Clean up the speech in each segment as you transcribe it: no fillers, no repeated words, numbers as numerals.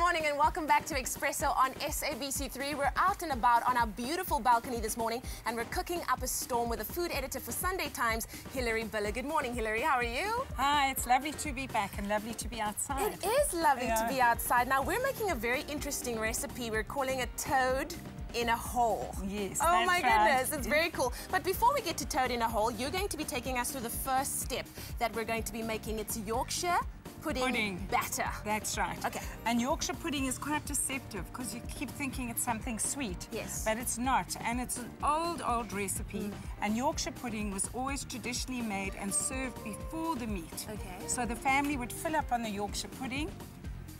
morning and welcome back to Expresso on SABC3. We're out and about on our beautiful balcony this morning and we're cooking up a storm with the food editor for Sunday Times, Hilary Biller. Good morning, Hilary. How are you? Hi, it's lovely to be back and lovely to be outside. It is lovely to be outside. Now, we're making a very interesting recipe. We're calling it toad in a hole. Yes, oh my goodness, right. it's very cool. But before we get to toad in a hole, you're going to be taking us through the first step that we're going to be making. It's Yorkshire pudding batter. That's right. Okay. And Yorkshire pudding is quite deceptive because you keep thinking it's something sweet. Yes. But it's not. And it's an old recipe. And Yorkshire pudding was always traditionally made and served before the meat. Okay. So the family would fill up on the Yorkshire pudding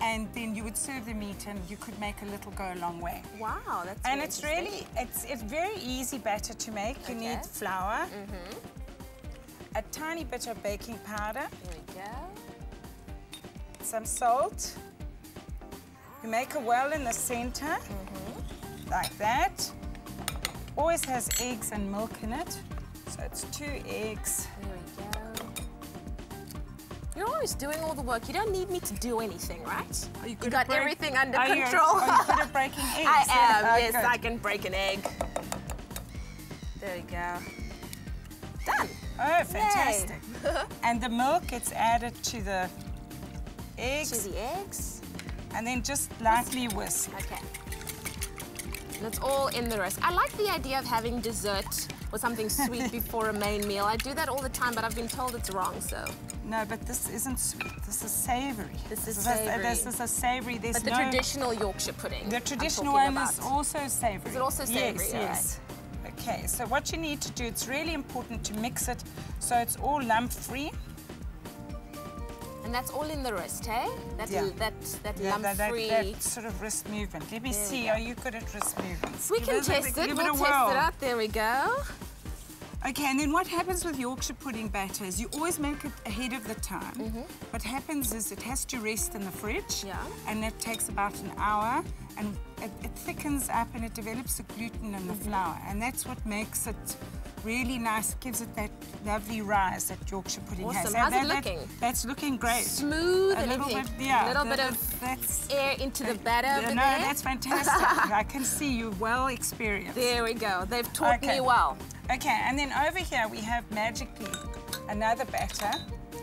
and then you would serve the meat and you could make a little go a long way. Wow, that's And it's really, it's very easy batter to make. You need flour, a tiny bit of baking powder. There we go. Some salt. You make a well in the center, like that. Always has eggs and milk in it. So it's 2 eggs. There we go. You're always doing all the work. You don't need me to do anything, right? You got everything under control. Are you good at breaking eggs? I am, yes, good. I can break an egg. There we go. Done. Oh, fantastic. And the milk gets added to the eggs. To the eggs. And then just lightly whisk. Okay. And it's all in the rest. I like the idea of having dessert or something sweet before a main meal. I do that all the time, but I've been told it's wrong, so. No, but this isn't sweet. This is savoury. This is savoury. This is a savoury. But the traditional Yorkshire pudding. The traditional one is also savoury. Is it also savoury? Yes, yes. Okay, so what you need to do, it's really important to mix it so it's all lump-free. And that's all in the wrist, hey? That lump-free. That sort of wrist movement. Let me see, are you good at wrist movements? We can test it. We'll test it out. There we go. Okay, and then what happens with Yorkshire pudding batter is you always make it ahead of the time. What happens is it has to rest in the fridge, and it takes about an hour, and it thickens up and it develops the gluten in the flour, and that's what makes it really nice, gives it that lovely rise that Yorkshire pudding has. How's it looking? That's looking great. Smooth and everything. A little bit of air into the batter over there. That's fantastic. I can see you're well experienced. There we go. They've taught me well. Okay, and then over here we have magically another batter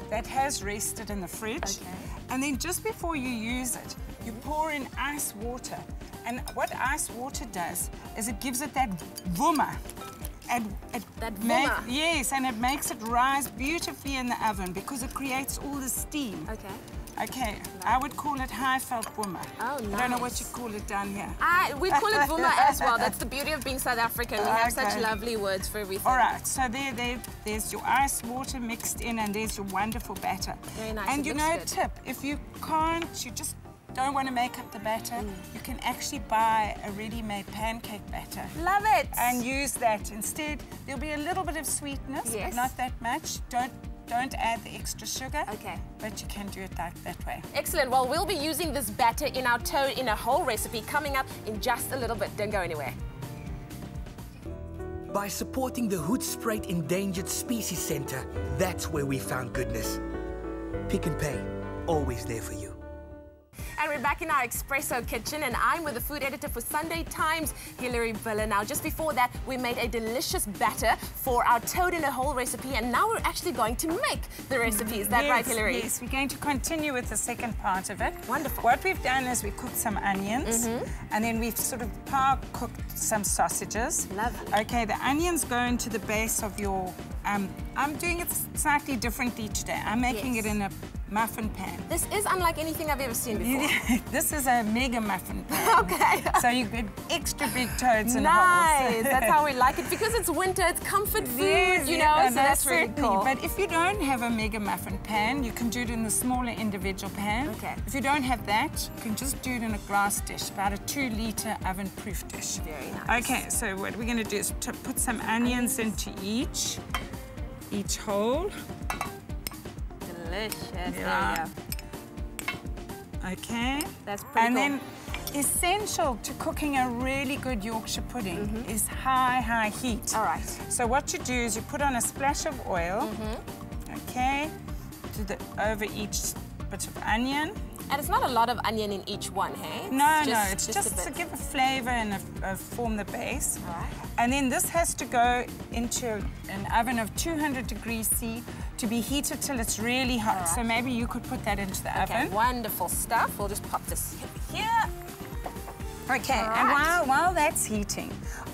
that has rested in the fridge. Okay. And then just before you use it, you pour in ice water. And what ice water does is it gives it that vumma. And yes, and it makes it rise beautifully in the oven because it creates all the steam. Okay, I would call it high-felt vumma. Oh, nice. I don't know what you call it down here. We call it vumma as well. That's the beauty of being South African. We have such lovely words for everything. All right, so there's your ice water mixed in and there's your wonderful batter. Very nice. And you know a tip, if you can't, you just don't want to make up the batter, you can actually buy a ready-made pancake batter. Love it! And use that instead. There'll be a little bit of sweetness, but not that much. Don't add the extra sugar, but you can do it that way. Excellent. Well, we'll be using this batter in our toad in a hole recipe coming up in just a little bit. Don't go anywhere. By supporting the Hoedspruit Endangered Species Centre, that's where we found goodness. Pick n Pay, always there for you. And we're back in our Expresso kitchen, and I'm with the food editor for Sunday Times, Hilary Biller. Now, just before that, we made a delicious batter for our toad in a hole recipe, and now we're actually going to make the recipe. Is that right, Hilary? Yes, we're going to continue with the second part of it. Wonderful. What we've done is we cooked some onions, and then we've sort of cooked some sausages. Lovely. Okay, the onions go into the base of your... I'm doing it slightly differently today. I'm making it in a muffin pan. This is unlike anything I've ever seen before. This is a mega muffin pan. Okay. So you get extra big toads and holes. Nice. That's how we like it. Because it's winter, it's comfort food, you know, so that's really cool. But if you don't have a mega muffin pan, you can do it in the smaller individual pan. Okay. If you don't have that, you can just do it in a glass dish, about a 2-litre oven-proof dish. Very nice. Okay, so what we're going to do is put some onions into each hole. Delicious. There you go. Okay. That's pretty cool. And then essential to cooking a really good Yorkshire pudding is high heat. All right. So what you do is you put on a splash of oil, okay, over each bit of onion, And it's not a lot of onion in each one, hey? No, it's just a to bit. give a flavor and form the base. All right. And then this has to go into an oven of 200 degrees C to be heated till it's really hot. All right. So maybe you could put that into the Okay, oven. wonderful stuff. We'll just pop this here. Okay, All and right. while that's heating,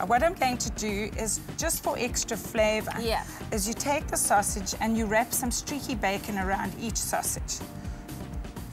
what I'm going to do is, just for extra flavor, Yeah. is you take the sausage and you wrap some streaky bacon around each sausage.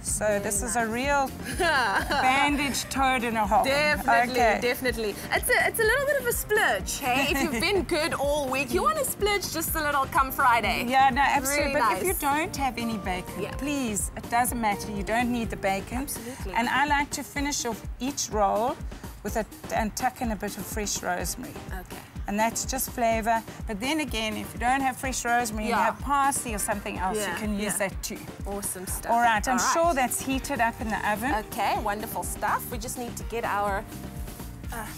So this is a real bandaged toad in a hole. Definitely, Okay. definitely. It's a little bit of a splurge, hey? If you've been good all week, you want to splurge just a little come Friday. Yeah, no, absolutely. Really But nice. if you don't have any bacon, Yeah. please, it doesn't matter. You don't need the bacon. Absolutely. And I like to finish off each roll with and tuck in a bit of fresh rosemary. Okay. And that's just flavor. But then again, if you don't have fresh rosemary, you Yeah. have parsley or something else, Yeah, you can use yeah. that too. Awesome stuff. All right, I'm sure that's heated up in the oven. Okay, wonderful stuff. We just need to get our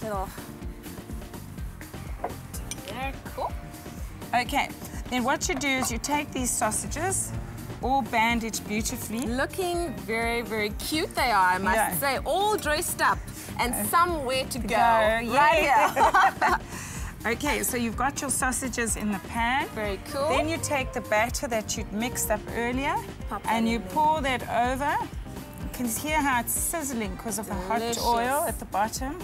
little... There, cool. Okay, then what you do is you take these sausages, all bandaged beautifully. Looking very, very cute they are, I must Yeah. say. All dressed up and somewhere to go. yeah. Right here. Okay, so you've got your sausages in the pan. Very cool. Then you take the batter that you'd mixed up earlier Pop that and you in there. pour that over. You can hear how it's sizzling because of the hot Delicious. oil at the bottom.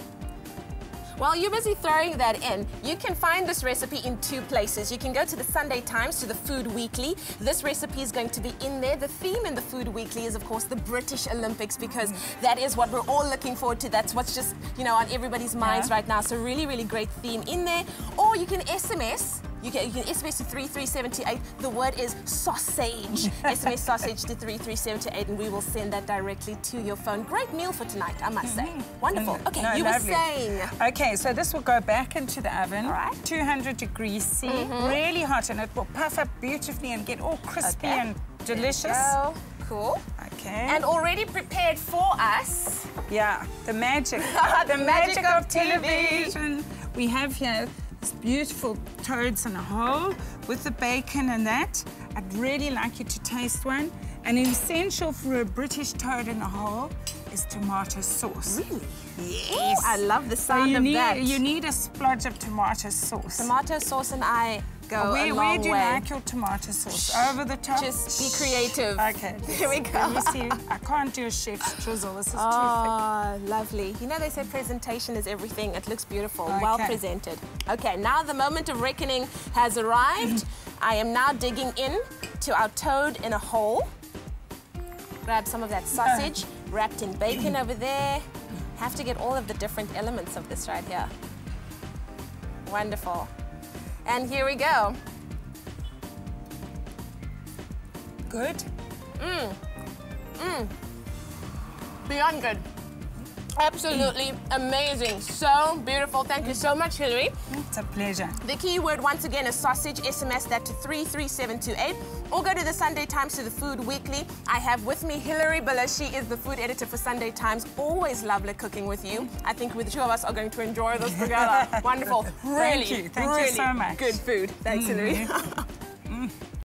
While you're busy throwing that in, you can find this recipe in two places. You can go to the Sunday Times, to the Food Weekly. This recipe is going to be in there. The theme in the Food Weekly is, of course, the British Olympics, because that is what we're all looking forward to. That's what's just, you know, on everybody's minds right now. So really, really great theme in there. Or you can SMS. You can SMS to 33728. The word is sausage. SMS sausage to 33728, and we will send that directly to your phone. Great meal for tonight, I must say. Wonderful. Okay, No, you lovely. were saying. Okay, so this will go back into the oven. All right. 200 degrees C, really hot, and it will puff up beautifully and get all crispy Okay. and delicious. Go. Cool. Okay. And already prepared for us. yeah, the magic. The magic of TV. television. We have here this beautiful toads in a hole with the bacon and that. I'd really like you to taste one. And essential for a British toad in a hole is tomato sauce. Really? Yes. I love the So sound of that. you need a splodge of tomato sauce. Tomato sauce and I go Where a long do you way. like your tomato sauce? Over the top? Just be creative. Okay. Here we go. Let me see. I can't do a chef's drizzle. This is too Oh, lovely. You know, they say presentation is everything. It looks beautiful, well Okay. presented. Okay, now the moment of reckoning has arrived. I am now digging in to our toad in a hole. Grab some of that sausage, wrapped in bacon over there. Have to get all of the different elements of this right here. Wonderful. And here we go. thick. Good. Beyond good. Absolutely amazing. So beautiful. Thank you so much, Hilary. It's a pleasure. The key word once again is sausage. SMS that to 33728 or go to the Sunday Times, to the Food Weekly. I have with me Hilary Biller. She is the food editor for Sunday Times. Always lovely cooking with you. I think the two of us are going to enjoy this together. Wonderful. Really, Thank you. Thank you really so much. good food. Thanks, Hilary.